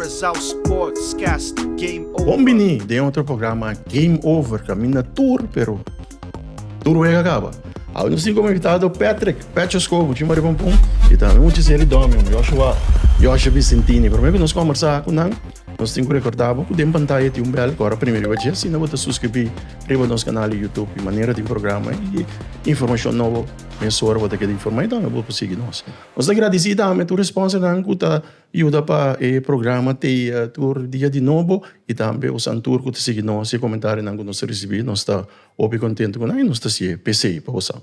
Rizal Sportscast Game Over. Bombini, de outro programa Game Over, caminha tour, pero tour é acaba. Aí nós temos como invitado Patrick Escobo, de Maripompum, e também um série Domium, Joshua Vicentini. Para mim que nós conversar com ele, nós temos que recordar que tem pantalla de belo, agora primeiro vai ser, se não você subscrever para nosso canal do YouTube, de maneira de programa e informação nova, mensura você quer informar, então você seguir nós. Nós agradecemos também a resposta que ajuda para o programa ter o dia de novo e também o Santur que seguir nós e comentário que nós recebemos, nós está bem contente com ele, nós está se PC para você.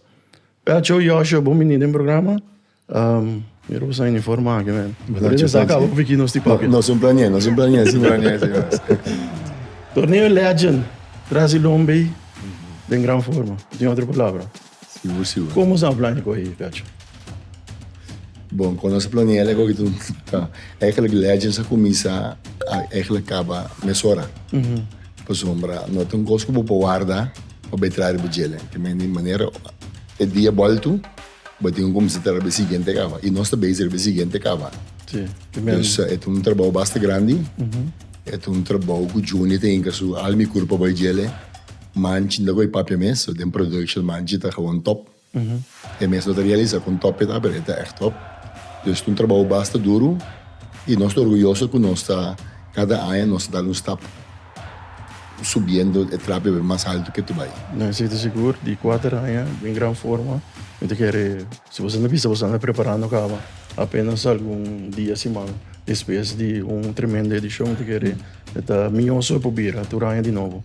Peço Joshua, bom menino no programa. Eu vou sair informar, man. Mas acaba um pouquinho nos tipos. Nós somos planeados, Torneio Legend, Brasil-Lombe, em grande forma. Tem outra palavra? Sim. Como você planeja com isso, Pecho? Bom, quando nós planeamos, é que a Legend se começa a acaba mesora. Por sombra, não tem coisa que vou guardar para betrar o gelo. Que de maneira, é dia volto, mas tem como se trabalhar o seguinte cava. E nós também o seguinte cava. Sim. Então, é um trabalho bastante grande. É um trabalho que o Juni tem que su almi corpo para gelo. Manche da coi papel mesmo, tem production manche tá gewoon top. É mesmo da realiza com top tá, mas é echt top. Então, é um trabalho bastante duro. E nós estamos orgulhosos que nós está cada ano nós dá um step subindo o trabalho mais alto que tu vai. Não, estou seguro, de 4 anos, em grande forma. Então, se você não precisa, você não preparando cava apenas algum dia semana, depois de tremenda edição, então está minhoso para vir a Turanha de novo.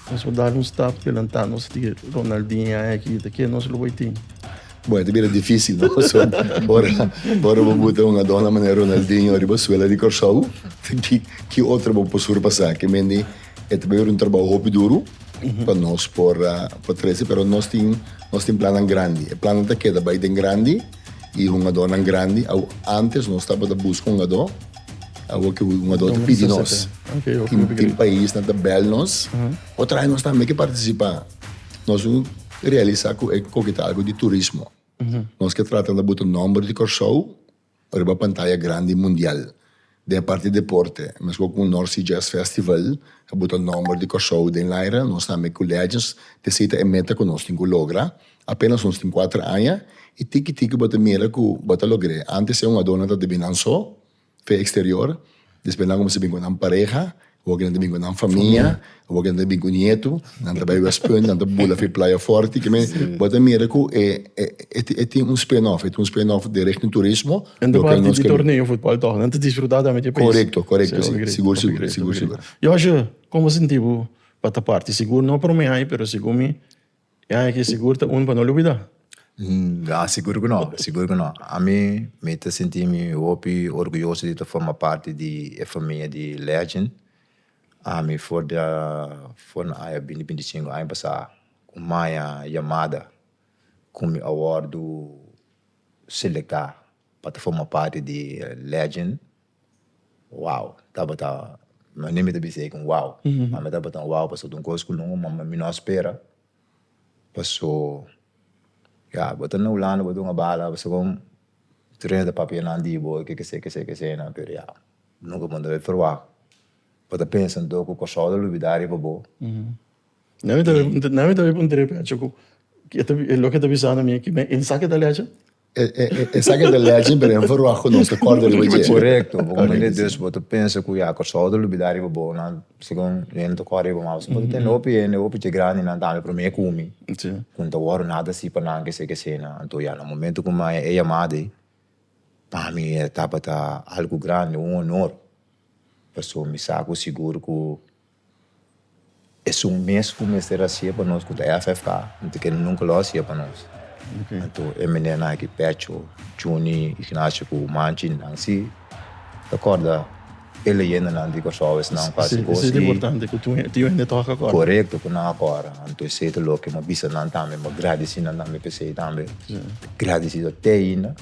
Nós vamos dar step pelantar, nós temos Ronaldinho aqui, que nós lo vai ter. Bom, é bem difícil, não? Ora vou botar uma dona maneira Ronaldinho arriba a suela de Corsau, que outra vou possível passar, que mendi é também um trabalho muito duro para nós por 13, mas nós temos plano grande. O plano está queda bem grande e uma dona grande. Antes nós estávamos buscando uma dona, que uma dona pedi nós. Tem país na tabela nós, outra aí nós também que participar. Nós vamos realizar algo de turismo. Nós que tratamos de botar o número de Corsau para uma pantalla grande mundial. Da parte de deporte, mas com o North Sea Jazz Festival, a botar o número de Corsau em Laira, nós também com Legends, decide a meta que nós temos que lograr. Apenas nós temos 4 anos e tiki bota mira que bota lograr. Antes é uma dona de binanço, foi exterior, depois nós se bem com uma pareja, ou que não tem com uma família, ou que não tem com nieto, não trabalha com a esposa, não trabalha com Playa Forte, que bota mira que é um spin-off, de richting turismo. En de parte de torneio futebol toch, não te desfrutar da minha país. Correcto, seguro. Joshua, como sentiu para parte? Seguro não para mim aí, pero seguro me é que seguro para não olvidar. Seguro que não. A mim, me senti orgulhoso de formar parte da família de Legend. A mim, for a 2025, ano passado, com uma chamada, com o award do Seleca, para formar parte de Legend. Uau, mas nem me disse com uau. Mas me estava uau, passou de coisa que não espera. Passou, botou na Holanda, botou uma bala, passou com treino de papel na Andibo, que sei, não, pero nunca mandou ver falar. Para pensar que o Corsau de Lubidari é bom. Não me deve perguntar, Pecho, que é o que está pensando a mim, que ele sabe da Legend? É sabe da Legend, mas é um faroa com nós, acorda do dia. Correto, porque Deus, você pensa que o Corsau de Lubidari é bom, não, segundo ele tocar é bom, mas você tem opi de grande, não dá para mim comer. Quando eu nada assim para não que sei, não, então no momento que uma é chamada, para mim estava algo grande, honor. Pessoa me saco seguro que é mês que começar a ser para nós, que é a FFK, então que nunca lo ser para nós. Então, é menina aqui Pecho, Juni, Ignacio, Manchin, assim, acorda, ele ainda não digo só, não quase coisa. Isso é importante, que tu ainda toca agora. Correto, que não agora. Então, sei que lo que uma bisa não também, uma agradecida não também, pensei também. Agradecida até ainda,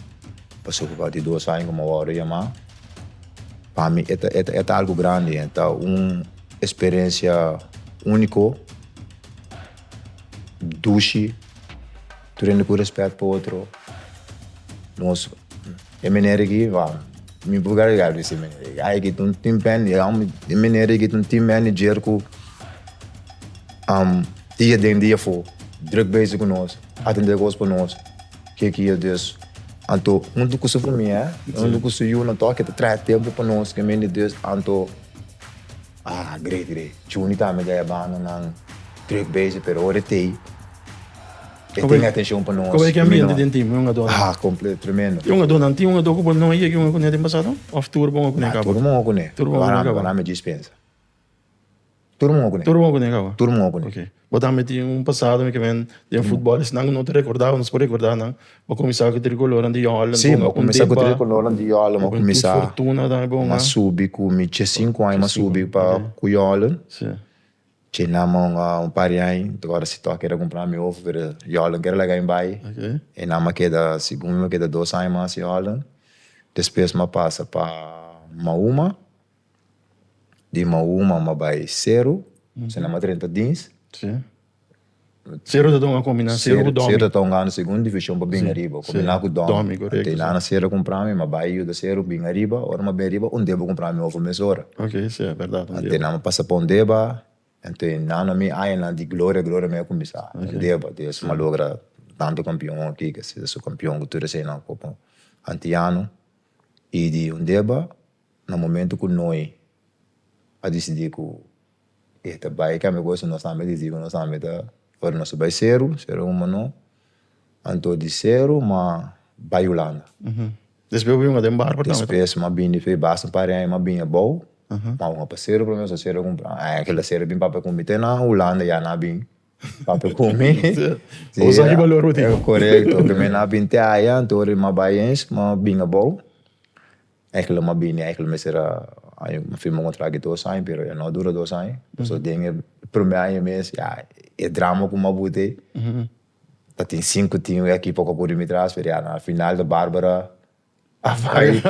passou por parte de 2 anos, como hora chamar. Para mim, é algo grande, é uma experiência única, duche, tendo com respeito para o outro. Nós, é maneira que me bugar gal disse me ai que um team pen e maneira que um team manager ku dia den dia for druk bezig com nós atender coisas para nós que é Deus anto muito custo para mim muito custo eu não toque te traz tempo para nós que me Deus anto great chuni tá me dá bana não druk bezig pero ora tem tem atenção para nós como é que é a minha de time uma dona completo tremendo uma dona antiga uma dona não ia que uma com ele passado of tour bom com ele todo mundo com ele para me dispensa todo mundo com ele todo mundo com ele ok botar me tinha passado que vem de futebol não te recordava não se pode recordar não vou começar com tricolor de Holland sim vou começar com tricolor de Holland vou começar fortuna da bom mas subi com me 5 anos mas subi para com Holland sim tinha um par de anos agora se toca era comprar meu ovo para Holland quero lá em Bahia e na maqueda segundo maqueda 2 anos mais Holland depois me passa para Mauma de Mauma me vai zero se não me 30 dias sim zero da doma combinar zero domi zero tá na segunda divisão para bem arriba combinar com domi tem lá na zero comprar me vai eu da zero bem arriba ora me bem arriba onde vou comprar meu ovo mesora ok sim é verdade até não me passa para onde va então não me aí na de glória me começar onde va Deus me logra tanto campeão aqui que se sou campeão que tudo sei na copa antiano e de onde va no momento que nós a decidir que esta vai que me gosta nós também dizer nós também tá agora nós vai zero não então de zero mas vai Holanda depois eu de bar para depois mas bem foi basta para aí mas bem é bom mas uma parceiro para mim só zero comprar aquela zero bem para comer na Holanda já na bem para comer usa que valor é correto que me na bem te aí então mas vai mas bem é bom aquela mas bem aquela me será aí me firma um contrato de 2 anos pero não dura 2 anos só tem primeiro mês é drama com uma bute tem 5 times aqui pouco por me transferir na final da Bárbara vai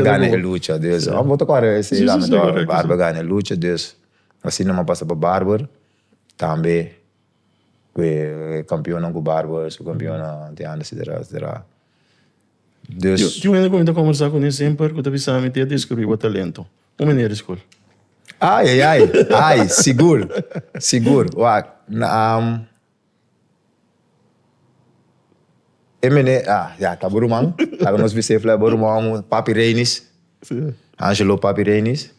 ganhar luta Deus vamos botar agora esse lá Bárbara ganha luta Deus assim não passa para Bárbara também que campeão com Bárbara sou campeão de ano será Deus eu ainda comento conversar com ele sempre que eu pensava me ter descobrir o talento o menino escola ai seguro já tá Borumang tá nós vice fla Borumang Papi Reinis Angelo Papi Reinis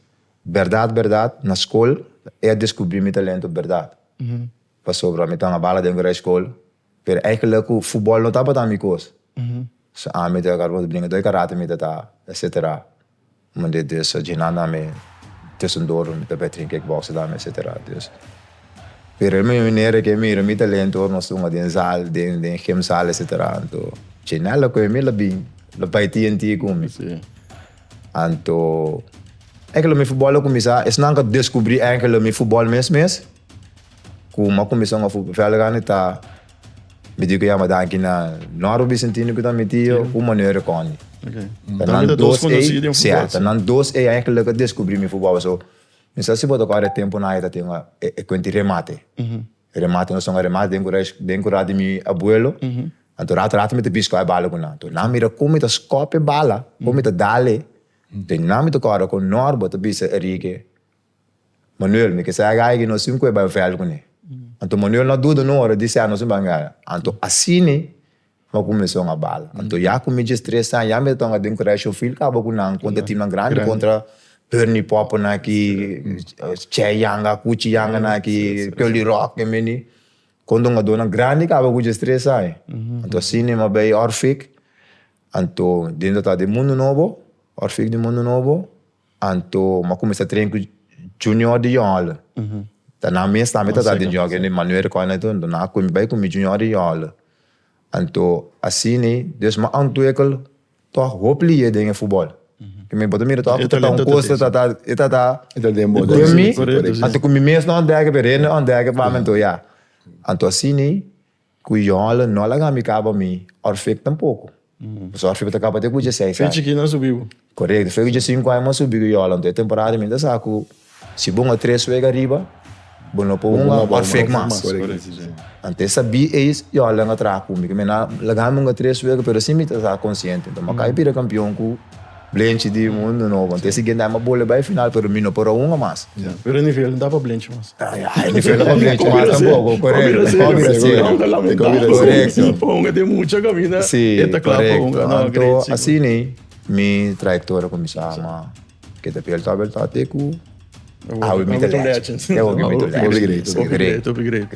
verdade na escola eu descobri meu talento verdade passou para mim tá na bala dentro da escola pero eigenlijk o futebol não tava tão coisa me tá agora vou brincar dois karate me tá etc mas de Deus a nada me tussendoor me tá bem kickboxen da me etc Deus pero a minha maneira que mira meu talento nós somos de sal de gemsal etc então chinala com me la bem la paiti anti com então é que o meu futebol começar é não que descobri é que o meu futebol mesmo como começou a futebol ganha tá me digo já mas aqui na Noro Vicentino que tá metido uma maneira com não dois conhecidos certo não dois é que eu descobri meu futebol so então se botar agora tempo na ida tem é quanto remate não são remate dentro de meu abuelo então rato me te pisco a bala com então não mira como te scope bala como te dale tem não me tocar com Norbo te pisa Enrique Manuel me que sai aí no 5 é vai com ele então Manuel não dúvida não hora disse não se bangar então assim mas começou a bala então já com me estressa já me estão a dentro do fio acaba com não contra time grande contra Bernie Pop na aqui Che Yanga Kuchi Yanga na aqui Kelly Rock que meni quando uma dona grande acaba com estressa então assim me vai Orfic então dentro da de mundo novo Orfic de mundo novo então mas começa a treinar com Junior de Yola tá na minha também tá de jogo ele Manuel com então na com vai com Junior de Yola então assim Deus me antuekel tô hopefully é dentro futebol que me botou mira tá costa tá de mim até com me mesmo não dá que perene não dá que para então já então assim com Yola não lá me acaba me Orfic tampouco o Orfic acaba de com 16 fez que não subiu correto fez de 5 anos subiu Yola então temporada me dá saco se bom a 3 suega arriba bom não por Orfic mais ante sabia isso Yola não atrás comigo me na lagamos a 3 suega pero sim me tá consciente então mas cai pira campeão com Blente de mundo não. Want esse que uma bola vai final, pero mino por uma mais. Pero em nível não dá para blend, mas. Ele fez uma blente mais tampoco, correto. Correto. Ponga de muita camina. Sim, Eta claro, ponga. Não, então, acredito. assim, né? Minha trajetória começava que te pelta até com Ah, we meet the legends. Yeah, we meet the legends. Upgrade.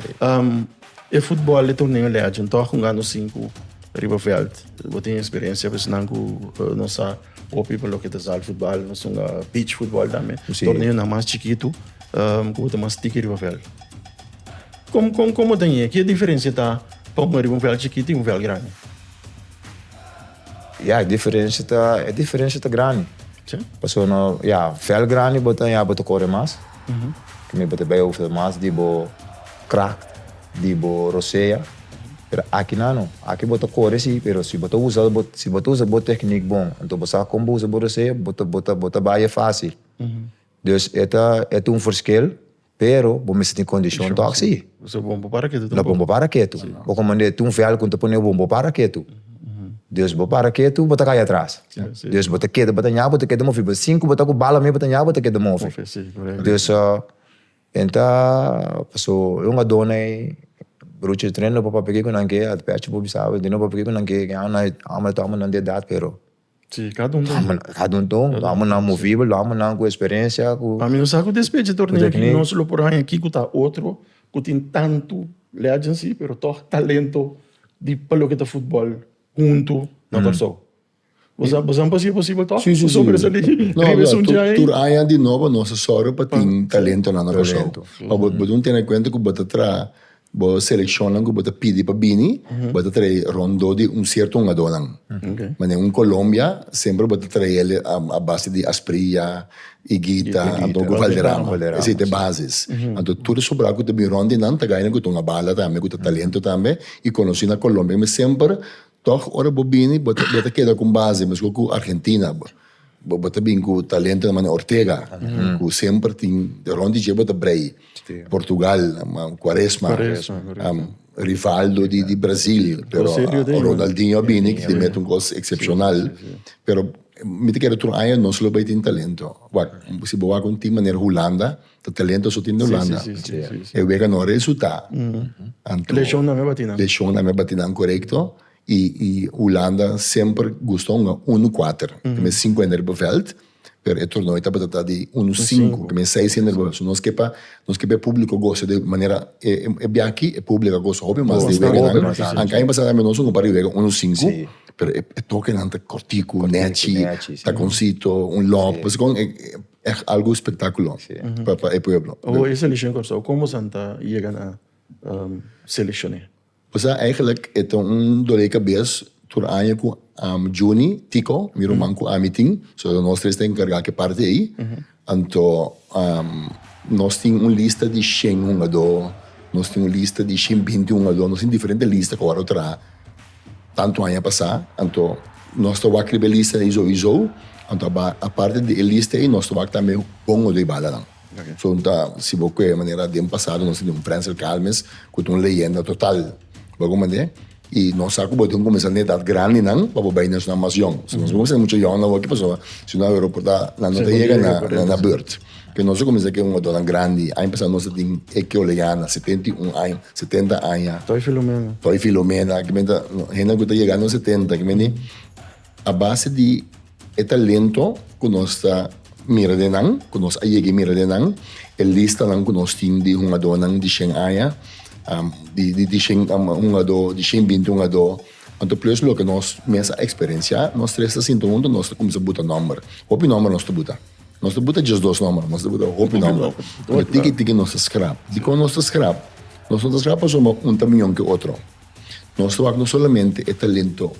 E futebol é torneio legend, tô jogando 5 Riverveld. Eu tenho experiência com nossa opi pelo que é futebol, nós somos beach futebol também. Torneio na mais chiquito, com mais tique Riverveld. Como tem aí? Que diferença tá para um Riverveld chiquito e um Riverveld grande? Ja, a diferença tá grande. Sim. Passou no, fel grande, bota corre mais. Que me bota bem over mais, dibo crack, dibo roceia. Pero aqui não. Aqui bota corre sim, pero se bota usa boa técnica bom, então você como usa boa roceia, bota baia fácil. Dus é um verschil, pero bom me tem condição tá assim. Você bomba para que tu? La bomba para quieto. Ou como mandei um fel quando põe bomba para quieto. Deus bota quieto, bota cai atrás. Deus bota quieto, bota nhá, bota quieto mover. 5 bota com bala me bota nhá, bota quieto mover. Deus então passou uma dona aí bruto treino para pegar com nangue, até perto por sabe, de novo pegar com nangue, que amo não de idade, pero sim, cada um amo não movível, amo não com experiência, com a mim não sabe o despejo de torneio que nós lo por aí aqui que tá outro, que tem tanto legends, pero todo talento de pelo que tá futebol junto na pessoa. Você não pode ser possível tá? Sim. Sobre essa ali. Não, tu aí de novo nossa sorte para ter talento na nossa pessoa. Mas não tem em conta que bota tra, bo seleciona que bota pedi para bini, bota tra rondo de certo jogador. Mas em Colômbia sempre bota tra ele a base de Asprilla, Higuita, Antonio Valderrama. Esse é bases. Então tudo sobre algo de birondi não tá ganhando com uma bala também, com talento também e conheci na Colômbia, mas sempre toch ora bobini bota queda com base mas com Argentina bota bem com talento na Ortega com sempre tem de onde já bota Brei Portugal Quaresma Rivaldo de Brasil pero Ronaldinho bini que mete gol excepcional pero me te quero aí não só vai ter talento se boa com time maneira Holanda o talento só tem na Holanda eu vejo no resultado Lechão na minha batina correto e Holanda sempre gostou de 1-4, que é 5 in het veld, per het toernooi está de 1-5, que é 6 in het veld. Nós que para público gosta de maneira bem aqui, é público gosta hobby, mas de vega, anche em passada nós não para vega 1-5, per é toque nanta cortico, neti, taconcito, lob, mas com é algo espetacular para o pueblo. O essa lição corso, como Santa chega na selecionar? Dus eigenlijk het door de cabeça tur año com Juni Tico, meu irmão com Amitin, so nós três tem encargar que parte aí. Então nós tem lista de 100 jogador, nós tem lista de 120 jogador, nós tem diferente lista que agora outra tanto ano passar. Então nós tô aqui a lista iso. Então a parte de lista aí nós tô também bom de bala. So se você de maneira de passado nós temos Francis Calmes com uma leyenda total. Bagumande e nós saco botou começar a idade grande não para bem nós não mais young se nós vamos ser muito young não o que passou se não aeroporto na nota chega na bird que nós começamos aqui dona grande aí passando nós tem equiolejana 71 anos 70 anos Toy Filomena que menda gente que está chegando 70 que mende a base de talento que nós está mira de não que nós aí mira de não lista não que nós tem de uma dona de 100 anos de 100 20 então plus lo que nós mesma experiência nós três assim então nós começamos a botar número hopi número nós botar just dois números nós botar hopi número tiki nossa scrap de com nossa scrap somos tamanho que outro nós não solamente é talento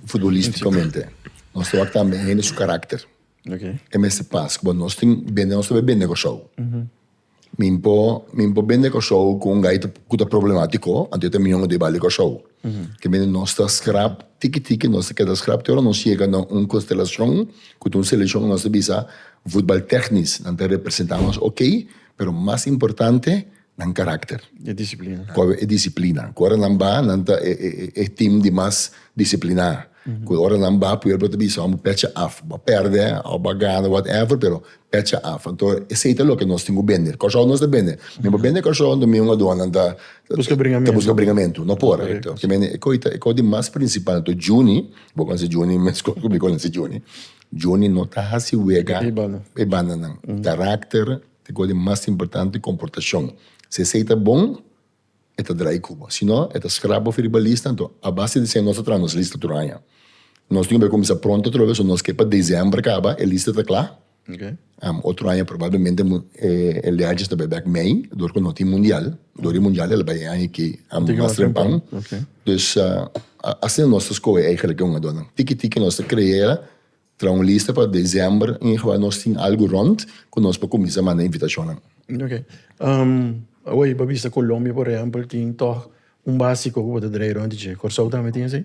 futbolisticamente nós também é seu caráter é mesmo passo quando nós temos bem negócio Mimpo bene ko show com gaita kuta problemático, ante te milhão de vale ko show. Que bene nossa scrap, tiki nossa cada scrap teora não chega na constelação, com seleção nossa bisa futebol técnico, não te representamos ok, pero mais importante nan carácter. É disciplina. É disciplina. Agora não ba, não é time de mais disciplinar. Que ora não vai poder para te vamos pecha af, vai perder, ou vai ganhar, whatever, pero pecha af. Então, esse é o que nós temos que vender. Cachorro nós temos que vender. Mesmo vender cachorro, não é uma dona da Busca bringamento. busca bringamento, não pode. Porque é o de mais principal. Então, Juni, vou conhecer Juni, mas como conhecer Juni? Juni não está assim, wega, e banana. Caráter, é o de mais importante, comportação. Se aceita bom, é drai Cuba. Se não, é escravo filibalista, então, a base de ser nossa trans, lista turanha. Nós temos que começar pronto outra vez, nós que para dezembro acaba, a lista está clara. Okay. Outro ano provavelmente ele já está back Mei, do que não tem mundial, do mundial ele vai aí que mais trempão. Dus assim nossas coisas eigenlijk uma dona. Tiki nós criamos uma lista para dezembro em que nós temos algo rond, que nós para começar a mandar invitação. Ok. Oi, para vista Colômbia, por exemplo, tem toch básico que pode trazer onde je. Corsou também tem assim?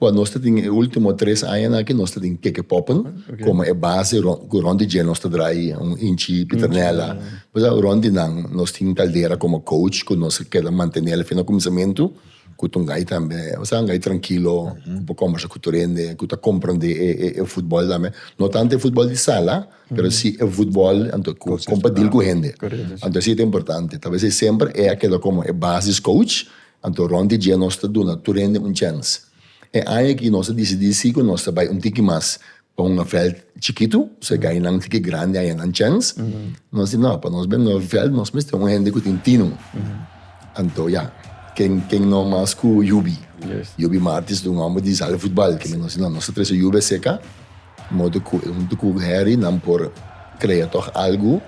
Well, nós temos os últimos 3 anos aqui, nós temos que poppen, como é base, onde je nós temos inchi, piternela. Mas onde não, nós temos caldeira como coach, que nós queremos manter ele no começamento, que um gai também, você um gai tranquilo, que conversa com o turende, que compreende o futebol também. Não tanto o futebol de sala, mas sim o futebol, então, compartilhar com a gente. Então, isso é importante. Talvez sempre é aquilo como é base coach, então, onde je nós temos turende chance. É aí que nós decidimos que nós vai tique mais para um feld chiquito, se ganha um tique grande, aí não chance. Nós dizemos, não, para nós bem no feld, nós temos gente que tem tino. Então, quem não mais com o Yubi. Yubi Martins, do homem de sala de futebol, que nós dizemos, nós temos o Yubi seca, modo que o Harry não por criar algo.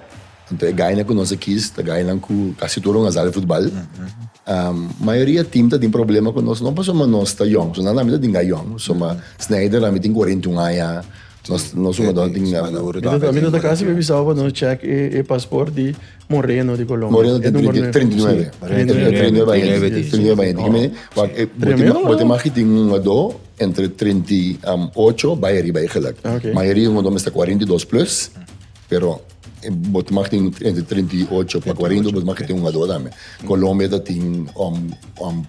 Então, ganha com nós aqui, ganha com quase todo um sala de futebol. Maioria time tem problema com nós, não passamos nós tá young, so nada ainda tem young, so Snyder a tem 41 anos, nós uma dona tem a minha da casa me visava no check e passaporte de Moreno de Colômbia. Moreno tem 39. 39 anos. Mas tem um do entre 38 vai arriba eigenlijk. Maioria um dom está 42 plus, pero bot mag tem entre 38 para 40, bot mag tem um ador também. Colômbia tem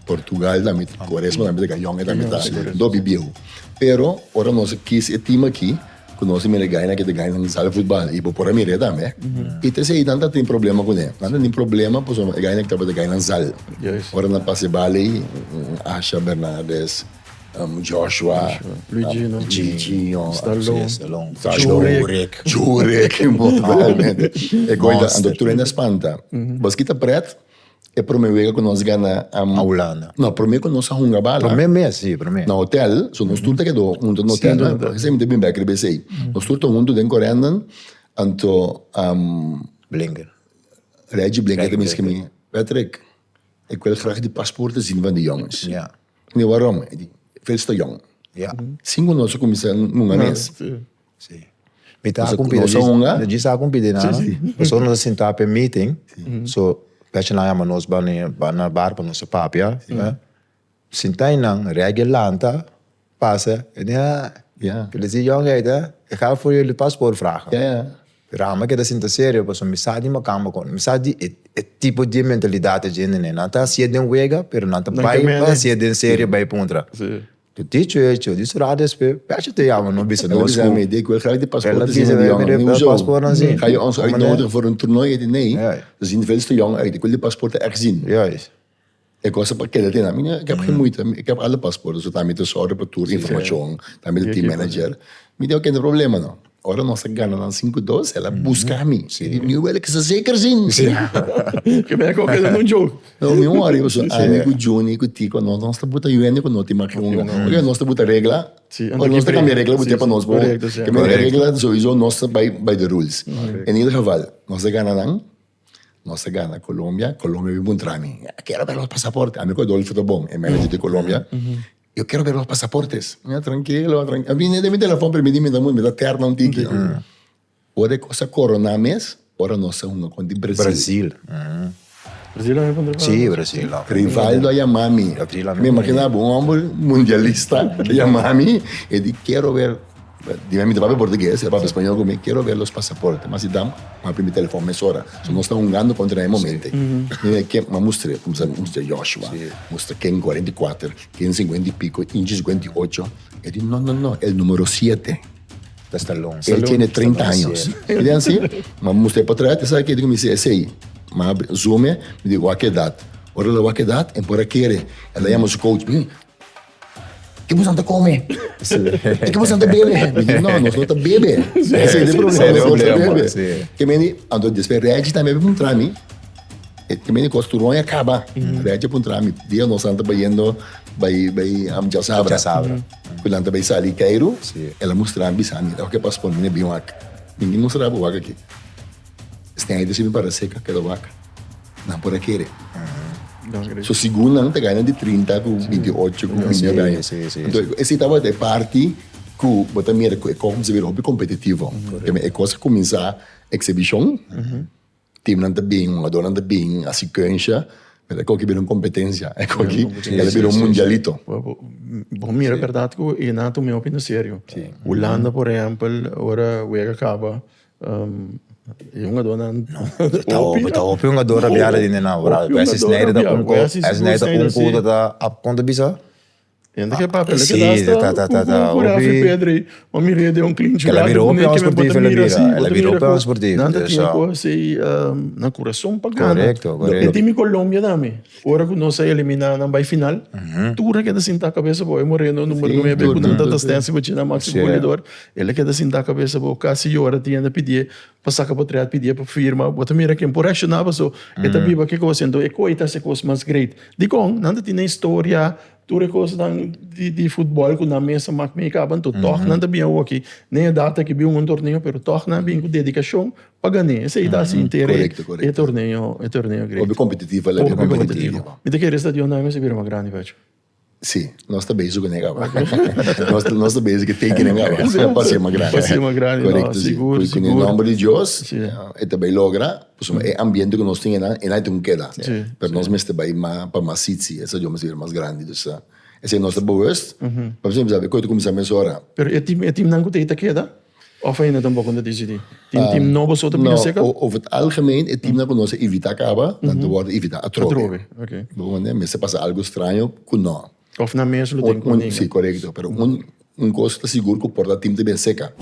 Portugal também, Quaresma também tem jong também tá. Do bibio. Pero ora nós quis e time aqui, que nós me ganha que ganha no sala de futebol e por a mire também. E terceiro não tem problema com ele. Não tem problema, pois ganha que trabalha ganha no sala. Ora na passe bale, Asha Bernardes, Joshua, Giginho, Stallone, Jurek, realmente. E coisa, a doutora ainda espanta. Basquita preto, é para mim que nós ganha a Holanda. Não, para mim que nós arrumamos bala. Para mim é assim, para mim. No hotel, so nós tudo que do no hotel, porque sempre bem back rebesei. Nós tudo junto den correndo, anto Blinker. Reggie Blinker também que me Patrick. Ik wil graag die paspoorten zien van de jongens. Ja. Nee, waarom? Veel te jong. Ja. Cinco nós começamos num mês. Sim. Me tá competindo. De sa competindo, né? So nós sentar para meeting. So pecha na ama nós na bar para nossa papia, né? Sentar nang regelanta passa. Ja. Eles dizem, jong heet, ik ga voor jullie paspoort vragen. Ja. Rama que da sinta sério, porque me sabe uma cama com, me sabe é tipo de mentalidade de né, não tá se de wega, pero não tá vai se de sério vai pontra. Tu teacher eu disse rades pe, pecha te ama no bisa no school. Ik wil graag die paspoorten zien van de jongen. Paspoorten zien. Ga je ons uitnodigen voor een toernooi? Nee, ze zien veel te jong uit. Ik wil die paspoorten echt zien. Juist. Ik was een pakket in. Ik heb geen moeite. Ik heb alle paspoorten. Zo daarmee te zorgen voor tour informatie, daarmee de teammanager. Maar die ook geen probleem no. Ora nossa gana na 5-2, ela busca a mim. Eu ele que se zeker zien. Que me qualquer num jogo. Não, meu hora eu sou amigo Johnny, que tico nós tá buta UN com nós tem maquiunga. Porque nós tá buta regla. Nós tá cambia regla buta para nós. Que me regla sowieso nós tá by the rules. Em ieder geval, nossa gana não. Nossa gana Colômbia vive um trami. Quero ver os passaportes. Amigo Adolfo tá bom, é manager de Colômbia. Eu quero ver os passaportes. Tranquilo. A mim, de meu telefone, para mim, me dá terno um tique. Ora, coisa corona mês, ora nossa uma com de Brasil. Brasil é bom. Sim, Brasil. Rivaldo a Yamami. Me imaginava um homem mundialista, Yamami, e de quero ver Dime mi papá portugués, el papá español conmigo, quiero ver los pasaportes. Mas dá uma primeiro telefone, mas hora. So, nós estamos jogando contra ele momento. Mas mostra Joshua, mostra Ken 44, Ken 50 e pico, Indy 58. Ele disse, não, é o número 7. Está longe. Ele tinha 30 anos. Ele disse assim, mas mostrei para trás, sabe o que ele disse? Esse aí. Mas zoom, me digo, a que idade? Ora, a que idade? É por aqui. Ela chama o coach, que você não come? Que você não bebe? Não, nós não bebe. Esse é o problema, nós não bebe. Que me ando desperrede também para entrar mim. Que me costurou e acaba. Rede para entrar mim. Dia nós anda baiando, vai amjar sabra. Quando anda vai sair Cairo, ela mostrar bisani. O que passa por mim é bem vaca. Ninguém mostrava o vaca aqui. Se tem aí de para seca aquela vaca. Não por aqui. So segundo ano, ganha de 30 com 28 com 29 anos. Então, esse estava de parte que botar minha é como se vira hobby competitivo. É coisa começar exibição, time não tá bem, um ador não tá bem, a sequência, mas é como que vira uma competência, é como que ela vira mundialito. Bom, mira, é verdade que eu não tomei opinião sério. Holanda, por exemplo, agora o EGA acaba. Yung adona Taopi yung adora biara din na wala. Kasi snare da kung kuda da up konta bisa. Ainda que é papel, que dá o Rafi Pedro, uma mirada de cliente que ela virou para esportivo, ela virou para esportivo. Nada tinha coisa na coração pagana. Correcto. E time Colômbia também. Ora que nós eliminar na vai final, tudo que da cinta cabeça boa, morrendo no número que me com tanta distância para tirar máximo goleador, ele que da cinta cabeça boa, quase hora tinha de pedir para sacar para trás, pedir para firma, bota mira que por acionava só, e também que coisa então é coisa se coisa mais great. Digo, nada tinha história tudo coisa de futebol que na mesa mas me acabam tudo torna também aqui nem a data que viu torneio pero torna bem com dedicação para ganhar esse aí dá assim inteiro é torneio grande hobby competitivo é competitivo me te queres estadio não se vira uma grande velho sim nós também isso que negava nós também isso que tem que negar passa uma grande correto seguro com o nome de Deus é também logra é ambiente que nós temos e não tem queda pero nós mesmo também para mais sítio essa é uma mais grande então esse é nosso boest para você sabe quando começamos a hora pero é time não tem queda of ainda tão pouco não decidi time novo só te pinga seca over het algemeen het time que nós evita acaba dan te worden evita a trove ok bom né mas se passa algo estranho com não of na mesa lo tem com sim correto pero coisa está seguro que o porta time bem seca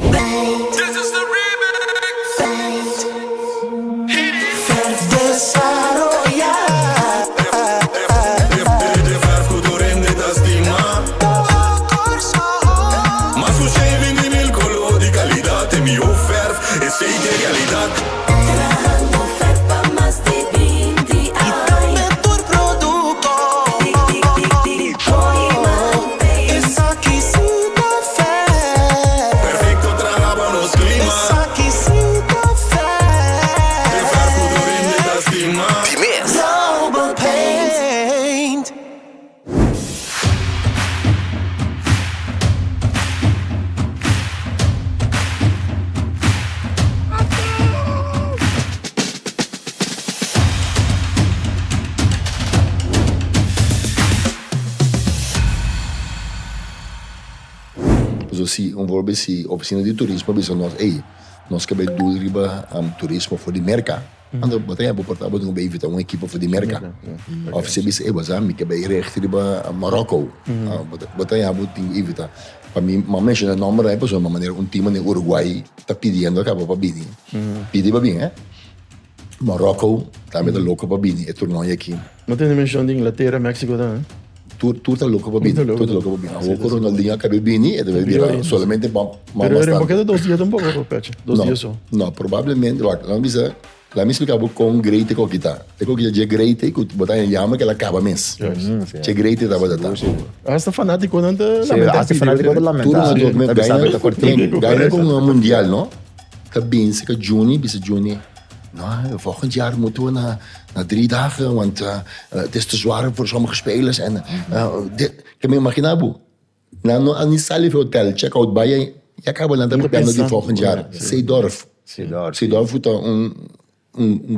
se oficina de turismo bisa nós que do riba turismo for de merca ando botei a portava de evita uma equipe for de merca oficina bisa was me que recht riba Marocco botei a botin evita para mim mas o nome é pessoa uma maneira time no Uruguai tá pedindo acaba para bini pedi para bem Marocco também tá louco para bini é torneio aqui não tem menção de Inglaterra México também tudo tá louco para bini tudo louco para bini o Ronaldinho acabou bini e deve virar solamente pero era porque 2 dias tampoco Peche 2 dias só não provavelmente lá me explicava com greite que kita é que dia greite que botar em llama que ela acaba mês che greite da botar hasta fanático não hasta fanático da lamentar tudo ganha com o mundial não tá bem se que Juni bisa Juni nou, volgend jaar moeten we na 3 dagen, want het is te zwaar voor sommige spelers. En ik heb me imaginado, aan die salve hotel, check-out bij je acaba lá também de volgend jaar. Seedorf é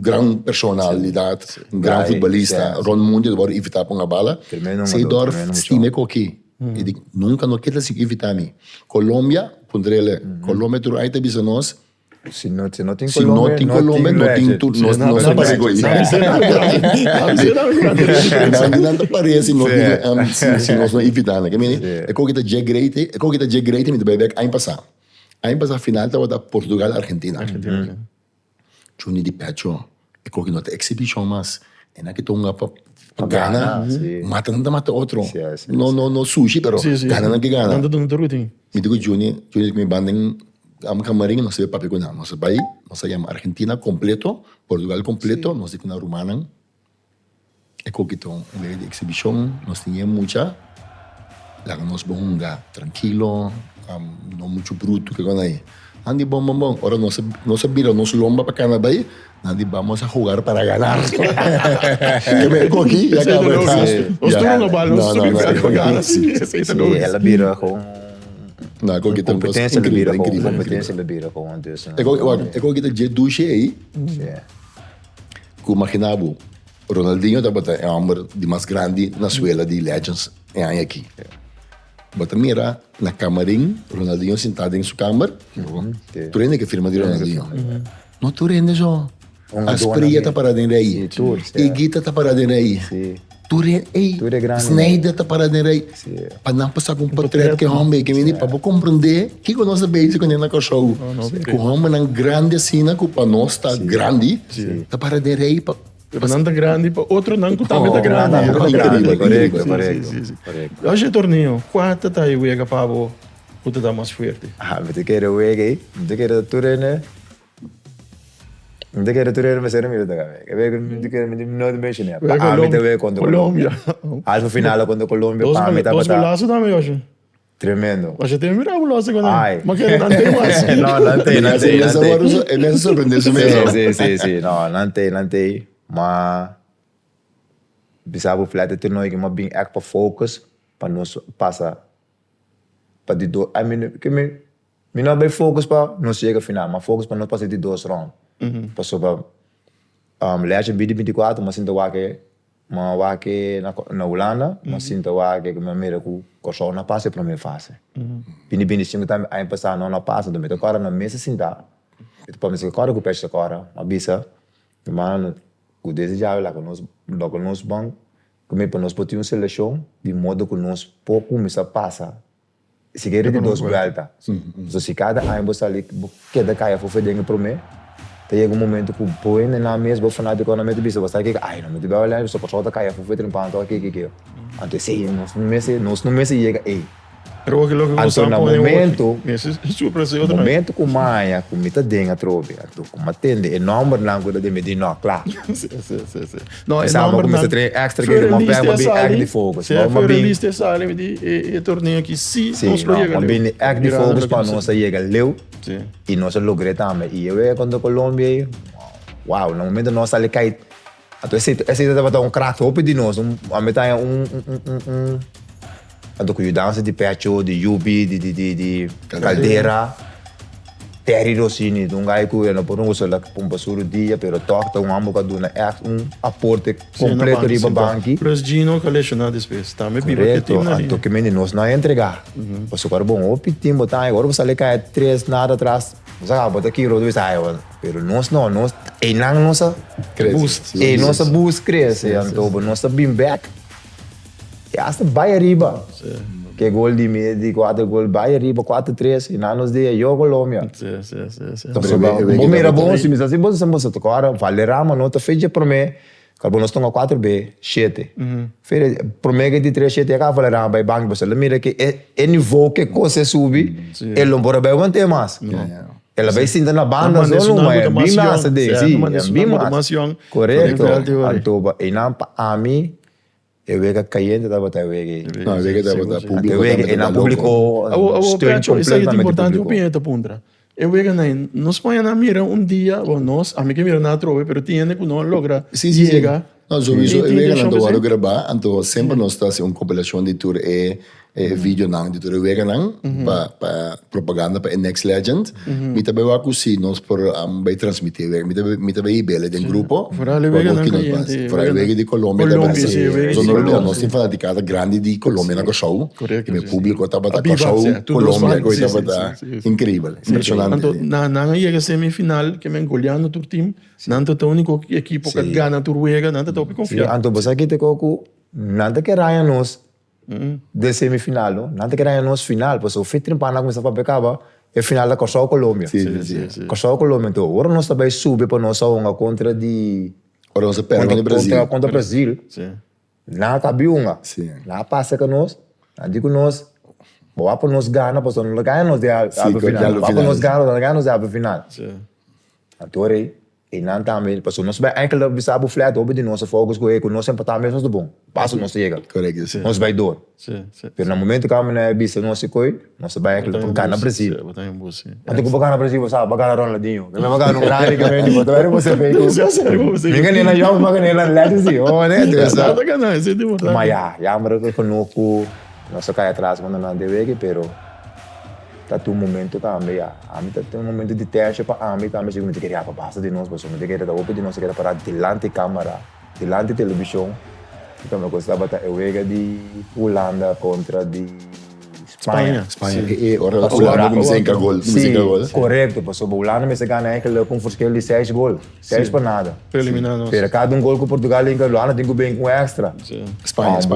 grande personalidade, grande futebolista. Ron Mundi, agora evitar para uma bala. Seedorf, estime aqui. E digo, nunca não quer se evitar mim. Colômbia, pondrele, Colômbia tu aí te bisa nós. Se não tem Se não tem Colômbia, não tem tu, nós não parece aí. Não parece se nós não evitar, né? Que mim, é como que tá Jack Great, me bebe aí passar. Aí passar final tá da Portugal, Argentina. Juni de pecho, é como que não tem exibição mas é na que tonga para Gana, mata outro. No sushi, pero Gana não que Gana. Nada do rutim. Me digo Juni que me bandem am camarim, não sei papi com não. Nosso país, nós chama Argentina completo, Portugal completo, nós digo na Romana. É como que tom, em de exibição, nós tínhamos muita, lá nós vamos tranquilo, não muito bruto que quando aí. Andi bom. Ahora nós vira nosso lomba para Canadá aí. Nadi vamos a jugar para ganar. Que me aqui e acaba. Os dois não valem, os dois para ganhar. Sim, ela vira com na coisa que competência ela vira com competência ela vira com antes. É como que de duche aí. Que imaginava Ronaldinho da bota é homem de mais grande na suela de Legends é aí aqui. Bota mira na camarim, Ronaldinho sentado em sua câmara. Tu rende que firma de Ronaldinho. Não tu rende só. As Priya tá parada aí. E Gita tá parada aí. Tu rende, Snyder tá parada aí. Para não passar com um portrait que homem que me para compreender que o nosso base quando na show. Que o homem não grande assim, que para nós tá grande, tá parada aí para não tá grande, outro não também tá grande. Correto. Hoje é torneio, quarta tá aí o Ega Pavo, o tá mais forte. Me te quero o Ega aí, me te quero turene. Me te quero turene, mas era mira também. Me quero não te mencionar. Me te ver contra Colômbia. Al final contra Colômbia, para me tá Dos golaços também hoje. Tremendo. Mas tem mira golaço quando. Mas que não tem mais. Não tem. É mesmo surpreendente mesmo. Sim. Não tem. Maar bisabo flat het toernooi maar bing echt para focus para nós passar para de dois I mean que me não bem focus para nós chega final mas focus para nós passar de dois round passou para Legend BD24 mas sinto que na Holanda mas sinto que me mira que só na passe primeira fase bini 5 também aí passar não na passe do meio agora na mesa sinta para me se agora que peixe agora uma bisa mano o desejava lá com nós bom como para nós botar uma seleção de modo que nós pouco começar a passar se quer de dois volta então se cada ano você ali cada caia for fedendo para mim tem um momento que põe na mesa vou falar de economia bisa você que ai não me deu olhar só para soltar caia for fedendo para então aqui antes sim nós no mês chega ei Pero que lo que então no momento momento com Maia com mita denga trobe então como atende é número não cuida de medir não claro não é sabe como você tem extra que uma pega bem act de fogo se for lista sale de torneio aqui sim nós chega bem act de fogo para nós chega leu e nós logramos também e eu quando Colômbia uau no momento nós ali cai então esse deve um crack top de nós a metade Então, com o dança de pecho, de yubi, de caldeira, Terry Rossini, um gajo que não pode usar lá para um passuro dia, pero toca um amo que dá aporte completo de banco. Plus Gino coleciona depois, tá? Me biba que tem ali. Então, que menos nós não entregar. Mas agora bom, o pitim botar agora você ali cai 3 nada atrás. Você acaba botar aqui rodo isso aí, pero nós não, nós e não nossa boost, e nossa boost cresce, então nossa beam back. E hasta vai arriba. Que gol de 4 gol vai arriba 4-3 e não nos dia eu Colômbia. Então, bom era bom se me assim você moça agora valerama nota feija para mim. Carbono estão a 4B 7. Fere para mim que de 3 7 acaba valerama vai banco você mira que é nível que coisa sube, ele não pode manter mais. Ela vai sentar na banda não é bem massa de sim, bem massa. Correto. Então, e não a mim eu vejo que caindo da botar eu vejo que público na público isso é importante o pinheta puntra eu vejo que nós põe na mira dia ou nós a mim que mira na trove pero tiene que não logra chega nós eu vejo que não vou gravar então sempre nós está assim uma compilação de tour video nang dito rewega nang pa propaganda pa Next Legend. Mita ba ako si nos por by transmitir. Mita ba ibele den grupo. Fora rewega nang cliente. Fora rewega di Colombia da Colombia, sì, Brasil. rewega Sono di loro nostri fanaticata grandi di Colombia na show. Corretto, Che sì, pubblico tabata Abiba, show sì, tu dos Colombia fans, ko sì, tabata sì, sì. incredibile, Tanto, impressionante. na llega semifinal, que me goleando tu team, nanto te único equipo que gana tu ruega, nanto te Sim, confiar. anto basa kita ko nada que raya nos de semifinal, no? Nada que raya nos final, pues o fitrin pa na começar para becaba é final da Corsol Colômbia. Sì. Corsol Colômbia, então agora nós também sube para nós uma contra de Ora nós perde no Brasil. contra Brasil. Sim. Na cabiunga. Sim. Na passa que nós, na digo nós, boa para nós ganhar, pues não ganha nós de a Sim, final. ganha no Boa para final. nós ganhar, não ganha nós de a final. Sim. Atorei. E não também, pues nós vai enkele bisabo flat, obi de nós focus com nós empatar mesmo do bom. Passa nós chega. Corretto, sì. Nós vai dor. Sim. Pero no momento que a gente bisa nós se coi, nós vai enkele para ganhar Brasil. Botar em bus, sim. Antes que para Brasil, você vai ganhar Ronaldinho. Que vai ganhar um grande que vem de botar, vai você ver. Já sério, você. Ninguém nem na jogo, mas nem na legacy. Oh, né? Nada que não, isso é demorado. Mas já me conosco, nós cai atrás quando não deve, pero tá tu momento também, a mim tá tem um momento de teste para a mim também chega me querer para basta de nós, pessoal, me querer da opa de nós querer parar delante câmera, delante televisão. Então eu gostava da Ewega de Holanda contra de Espanha. Spanje. E ora Holanda come sem gol, Sim, correto, pessoal, Holanda me se ganha aquele com verschil de 6 gols, 6 para nada. Preliminar, não. Pero cada gol que Portugal e Holanda tem que bem com extra. Spanje.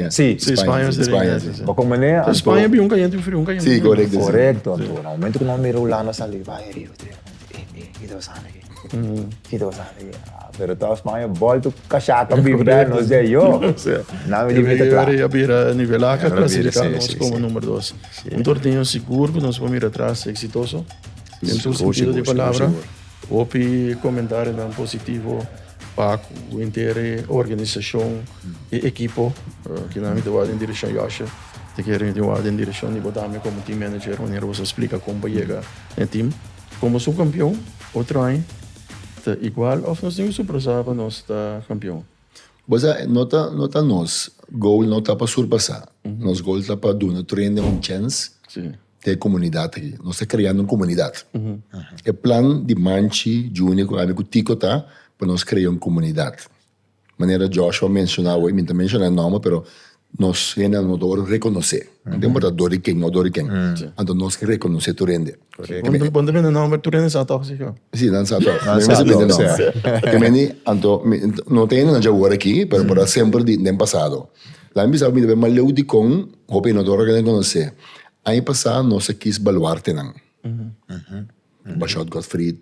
Sim, Sim, Espanha seria. mas como é? Espanha é um canhente frio, um canhente. Sì, corretto. Correcto, no momento que não mira Holanda sali, vai Rio, que deu sana aqui. Que deu sana aqui. Pero tá Espanha volta cachaca bibra, não sei eu. Não me limita claro. Deveria abrir a nivelar, Abrir, classificar-nos sim, como sim. número 2. Torneio seguro, que nós vamos ir atrás, exitoso. Em todo seguro, sentido de seguro, palavra. seguro. Houve comentário não positivo para a inteira organização e equipo, que não me deu em direção a Yasha. Te quero me deu em direção de botar-me como team manager, onde você explica como vai chegar no time. Como subcampeão, outro ano, igual, ou nós temos surpresa para nós estar campeão. Bosa, nota nós, goal não tá para surpassar. Nos goal tá para dar treino um chance Sim. ter comunidade aqui. Nós estamos criando uma comunidade. É plano de Manchi, Júnior, com amigo Tico tá, para nós criar uma comunidade. Maneira Joshua mencionava, eu também mencionei o nome, pero nós ainda não dor reconhecer. Não tem importância dor de quem, não dor de quem. Então nós que reconhecer tu rende. Quando vem o nome, tu rende essa tóxica. Sì, danzato. Danzato, No. sì. Che quindi, non tengo già ora qui, però sempre nel passato. L'anno passato mi deve maleu di con, hope non dovrò che conosce. Anno passato non si quis baluarte nan. Bashot Gottfried,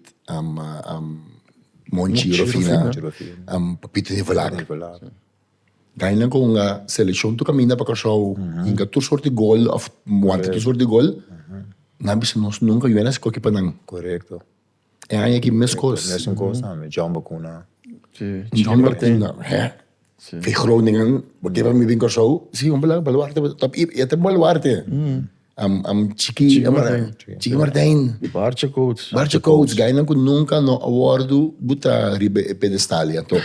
Monchi Rofina, Papito Nivelak. Ganham com a seleção tu caminha para o show, em que tu sorte gol, of muante tu sorte gol, não bisa nós nunca viemos com que panang. Correcto. É aí que mes coisas. Mesmo coisa, me John Bacuna. Sim. John Martin, hè? Vem Groningen, porque vai me vir com o show, sim, baluarte, top, e até baluarte. Chiqui Martin. Barça Coach. Barça Coach, ganham com nunca no awardo buta ribe pedestal, então.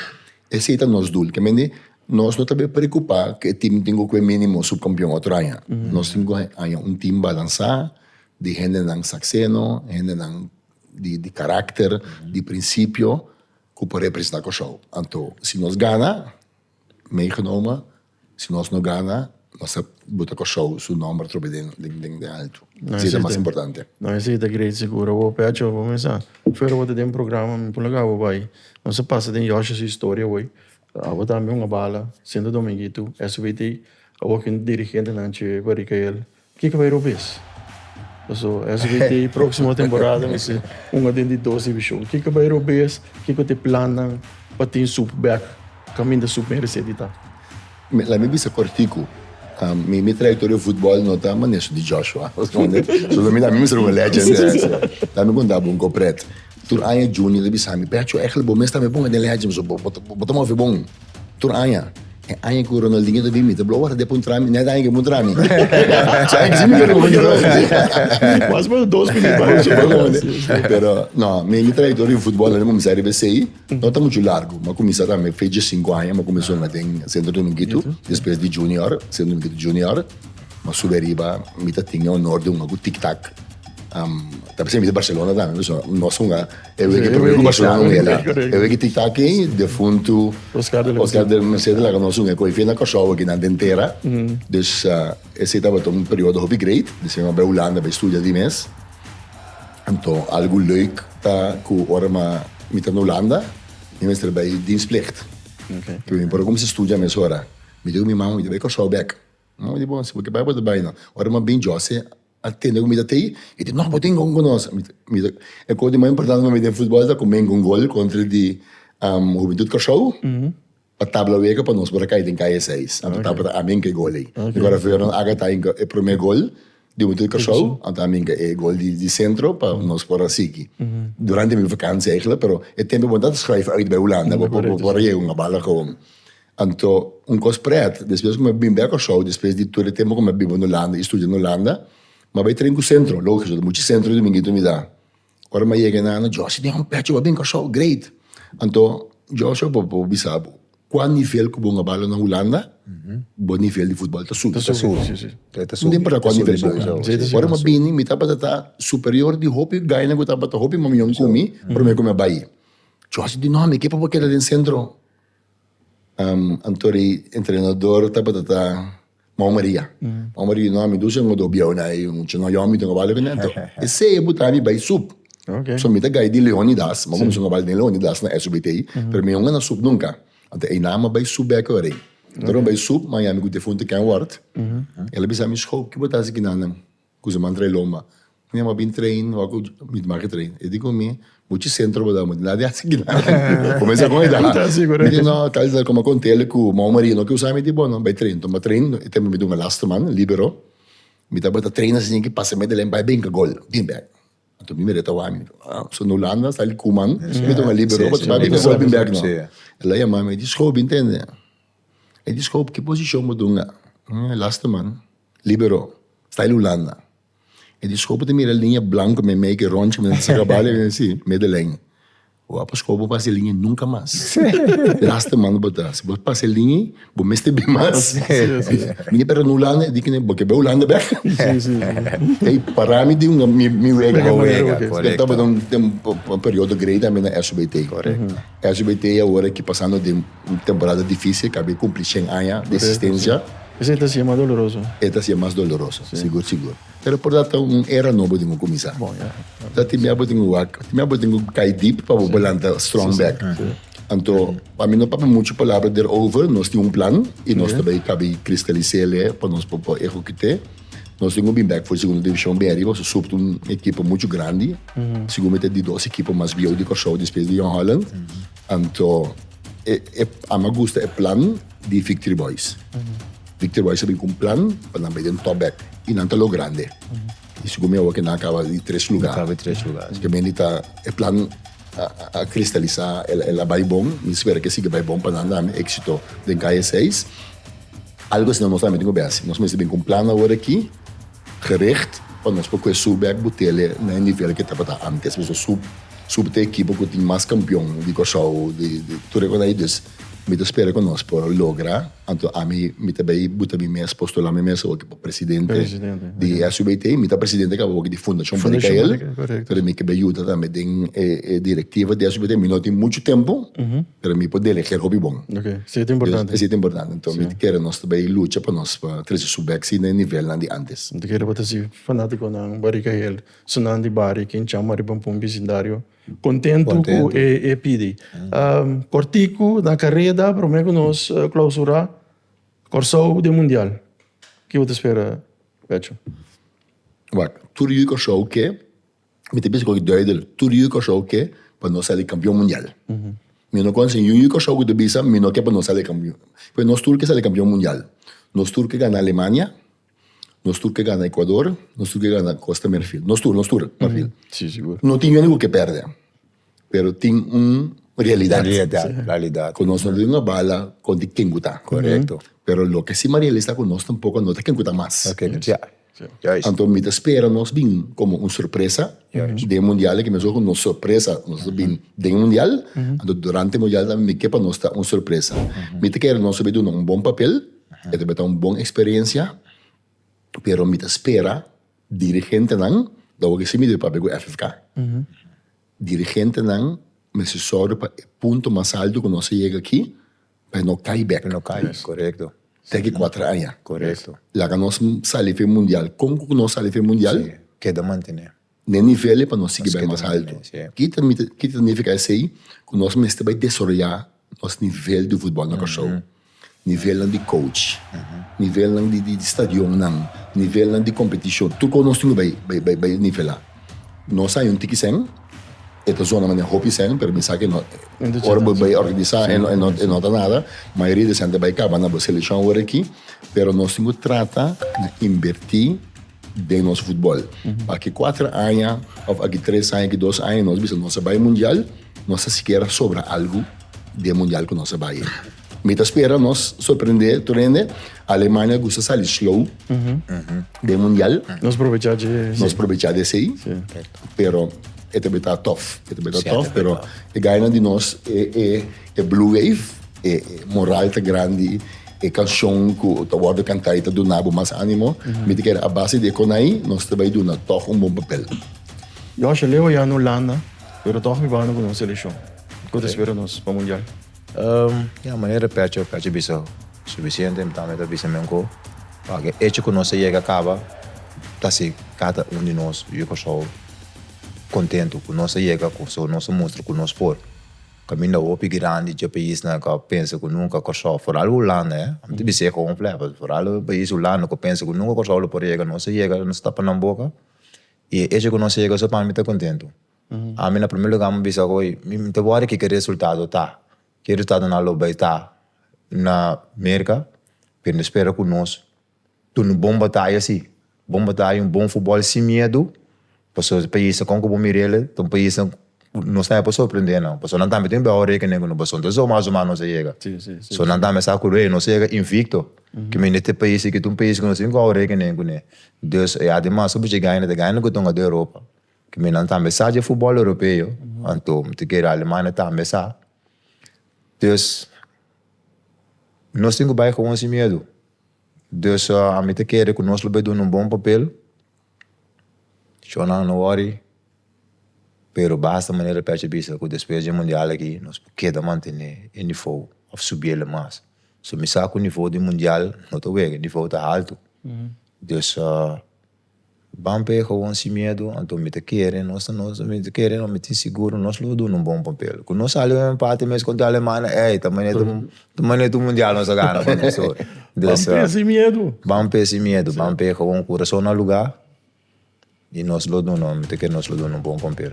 Esse é o nosso dul, que mende nós não também preocupar que o time tem o mínimo subcampeão outro ano. Nós temos um time balançado, de gente não saxeno, gente não de caráter, de princípio, que pode representar o show. Então, se nós ganha, meegenomen. Se nós não ganha, nós botar o show, seu nome trobe de alto. Isso é o mais importante. Não, esse é o grande seguro. Eu peço, vamos pensar. Fora o de programa, me por legal, vai. Não se passa de Yoshi sua história, vai. Eu também uma bala, sendo dominguito, SBT, eu que dirigente não tinha para ele. O que vai roubir? So, SBT, próxima temporada, vai ser uma de 12 bichos. O que vai roubir? O que te plana para ter subback, caminho da super recebida? La mia vista cortico. Mi traiettoria di football non è manesso di Joshua. Solamente mi sono una legend. Da mi contava un copret. Tur aya junior, debi sami. Perciò eigenlijk bom, sta me bom de legend so. Botam of bom. Tur aya. Aí que o Ronaldinho também me falou, agora depois trami, não é daí que eu trami. Sabe que se me perguntou. Mas meu dois principais. Pero, não, minha trajetória em futebol, eu comecei a BCI, não está muito largo, mas comecei também, fez de 5 anos, mas começou na Centro Dominguito, depois de Junior, Centro Dominguito Junior, mas suberiba, me tinha o honor de tic-tac. Tapi saya di Barcelona também, nós somos eu que primeiro Barcelona não era. Eu que tic-tac de fundo Oscar de Mercedes lá nós somos coi fina cachorro aqui na dentera. Dus esse estava um período hobby great, dus eu bij Holanda bij studia de mês. Então algo leuk tá com ora met na Holanda, e mas bij dienstplicht. Okay. Que me por como se estudia mês ora. Me deu minha mão e vai cachorro back. Não, de bom, se porque vai botar bem não. Ora uma bem josse atende comida aí e diz, não, botem com nós. É coisa mais importante para mim de futebol é comer um gol contra de Juventude Cachorro. A tabla wega para nós, para cá tem KS6. A tabla a mim que gol aí. Agora vieram a gata em o primeiro gol de Juventude Cachorro, a mim que é gol de centro para nós para seguir. Durante minha vacância eigenlijk, pero é tempo bom de schrijven uit bij Holanda, para eu uma bala com. Então, cospread, depois que eu vim para Cachorro, depois de todo o tempo que eu vivo na Holanda, estudo na Holanda, mas vai treino com o centro, lógico, muito centro de minha vida. Agora, mas chega na Josh, tem pet, vai bem cachorro, great. Então, Josh, eu vou avisar, qual nível que eu vou bala na Holanda, bom nível de futebol está sul. Não tem para qual nível de agora, mas bem, me tá para superior de hopi, ganha que tá para hopi, mas eu comi, para mim comer Bahia. Josh, de nome, que para aquele dentro centro. Então, o treinador tá para Mau Maria. Mau Maria nome do senhor do Biao na um chino yomi do vale que nento. Esse é botami by soup. Okay. So mita gai de Leonidas, mas como senhor vale de Leonidas na SBT, pero me não na soup nunca. Até aí nama by soup é que orei. Então by soup, mas amigo de fonte que é word. Ela bisa me school que botar aqui na coisa mantra loma. Minha mãe bem trein, eu me marca trein. Eu digo me muito centro botar muito nada assim na. Começa com a idade. Me não, tal como contele que o Mau Maria não que usava me digo não, vai trein, toma trein, e também me deu uma last man, libero. Me tá bota trein assim que passa me dele vai bem que gol, bem bem. Então me mereta o amigo. So no Holanda, sai Kuman, me deu uma libero, bota bem que gol bem bem não. Ela ia mãe me diz, "Como entende?" Ele diz, "Que posição me deu last man, libero, sai Holanda." E desculpa de mira linha branca, me meio que ronche, me se trabalha assim, Medellín. O apascobo passa linha nunca mais. Last man botar, se você passa linha, vou mestre bem mais. Minha para no Holanda, digo que porque be Holanda back. E para mim de mi wega. Eu tava um período grande também na SBT. Correto. SBT agora que passando de uma temporada difícil, acabei cumprir 100 anos de assistência. Esse está sendo mais doloroso. Esta é mais doloroso, seguro. Pero por dato era novo de começar. Bom, já. Da timia botinho wak, timia botinho cai deep para voltar strong back. Então, para mim não papo muito palavra der over, nós temos plan e nós também cabe cristalizar para nós para erro que tem. Nós temos bem back for segunda divisão bem arriba, so sob uma equipe muito grande. Segundo tem de 12 equipes mais bio de Cachorro depois de Young Holland. Então, a me gusta é plan de Victory Boys. Victor Boys sabe com plan para não perder um top back e não tá lo grande. Isso como eu que não acaba de 3 lugares. Acaba de 3 lugares. Que bem está é plan a cristalizar ela vai bom. Me espera que siga vai bom para não dar êxito de KS6. Algo assim nós também temos bem assim. Nós mesmo bem com plan agora aqui, gericht para nós porque subback botele na nível que tá para antes, mas sub te equipe que tem mais campeão de Cachorro de tudo reconhecido. Me espera con nós por lograr, então a mim me também buta me mes postular me mes o que presidente de SBT, me tá presidente que o de fundação para ele, para mim que me ajuda também tem diretiva de SBT, me não tem muito tempo, para mim poder eleger hobby bom. Ok, isso é importante. Isso é importante, então me quer nós também luta para nós para trazer subback no nível lá de antes. Não quero botar se fanático na barriga ele, sonando de bari quem chama de bom vecindário. Contento com e pidi. Cortico na carreira, prometo nós clausura Corsou de Mundial. Que você espera, Pecho? Wacht, tudo isso Corsou que, me tem que duidelijk, tudo isso Corsou que para nós ser campeão mundial. Me não consigo o Corsou de bisa, me não quer para nós ser campeão. Pois nós turcos ser campeão mundial. Nós turcos ganha Alemanha, nós turcos ganha Equador, nós turcos ganha Costa Marfil. Nós turcos, Marfil. Sim, seguro. Não tem nenhum que perder. Pero tem Realidad. Con nós não tem uma bala com de quem guta. Correcto. Pero lo que sí mais realista con nós tampouco não tem quem guta mais. Okay. Ja is. Então, me espera nós bem como uma surpresa de mundial que mesmo com nós surpresa nós bem de mundial. Então, durante o mundial também me quer para nós tá uma surpresa. Me te quer nós saber um bom papel, e também tá uma boa experiência, pero me espera dirigente não, da o que se me deu para pegar FFK. Dirigente não, me se sorte para ponto mais alto que nós chega aqui, para não cair back. No cae. Correcto. Tem que 4 anos. Correcto. Lá que nós saímos para mundial, como que nós saímos para mundial? Sí. Queda mantener. Nem nível para nós seguir Nós bem mais queremos alto. manter, Que significa isso aí? Que nós mesmo vai desenvolver nosso nível de futebol na show. Nível de coach, nível de estadion, nível de competição. Tudo que nós temos vai nível lá. Nós saímos um tiquinho, esta zona maneira hobby sen, pero me sabe que ora vai organizar e não dá nada. A maioria de gente vai acabar na seleção agora aqui, pero nós temos que tratar de invertir de nosso futebol. Aqui 4 anos, ou aqui 3 anos, aqui 2 anos, nós vai mundial, nós sequer sobra algo de mundial que nós vai. Me espera nós surpreender, a Alemanha gosta de sair slow de mundial. Nós aproveitar desse aí, pero também está tough, pero a ganha de nós é Blue Wave, é moral tá grande, é canção que tá guarda cantar e tá do nabo mais ânimo. Me diz que a base de economia nós também do na toch bom papel. Eu acho que eu já não lana, pero toch me vai no com seleção. Quanto espera nós para mundial? Ja, maneira pecho bisa suficiente, também tá bisa menko. Porque hecho que nós chega acaba, tá se cada de nós eu sou contento que nós chega com o nosso monstro que nós por. Caminho o grande de país na que pensa que nunca correu fora o lana, né? Não bisa é completo, fora o país o lana que pensa que nunca correu por chega, nós chega, nós tapa na boca. E hecho que nós chega só para mim tá contento. A mim na primeiro lugar me bisa que me te bora que resultado tá. Que resultado na loba está na América, pero espera que nós tu no bom batalha assim, bom batalha, bom futebol sem medo, porque o país com como Mirelle, o país não está para surpreender não, porque não também tem bem que nem no país, então só mais ou menos chega. Só não também sabe que não chega invicto, que me neste país que um país que não tem bem que nem né. Deus é además sobre chegar ainda ganhando que tonga da Europa, que me não também sabe futebol europeu, então te quer a Alemanha também sabe. Dus, nós temos que com esse medo. Dus, a mim te quer que nós vamos dar bom papel. Só não worry. Pero basta maneira para perceber que depois do mundial aqui, nós podemos manter o nível, ou subir mais. Se me saco o nível do mundial, não estou bem, o nível está alto. Dus, vamos pegar com esse medo, então me te querem, nós me te querem, me te seguro, nós vamos dar bom papel. Quando nós saímos em parte mesmo contra a Alemanha, também é do mundial nós ganhamos. Vamos pegar esse medo. Vamos pegar esse medo, vamos pegar com o coração no lugar e nós vamos dar bom papel.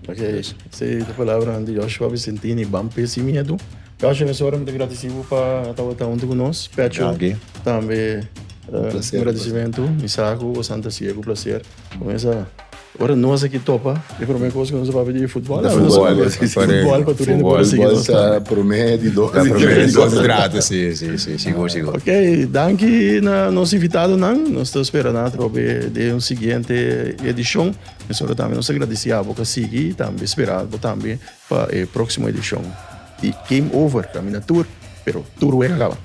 Ok, essa palavra de Joshua Vicentini, vamos pegar esse medo. Eu acho que nessa hora muito agradecido para estar junto conosco. Pecho, também um agradecimento, Misaco, Santa Ciego, prazer. Começa. Agora nós aqui topa, e para mim coisa que nós vamos pedir futebol. Futebol para tudo para seguir. Futebol promete dois tratos, sim, seguro. Ok, danke na nosso invitado, nós estamos esperando de seguinte edição. Nós também nos agradecemos porque seguir, também esperamos também para a próxima edição. E Game Over, caminha tour, pero tour vai acabar.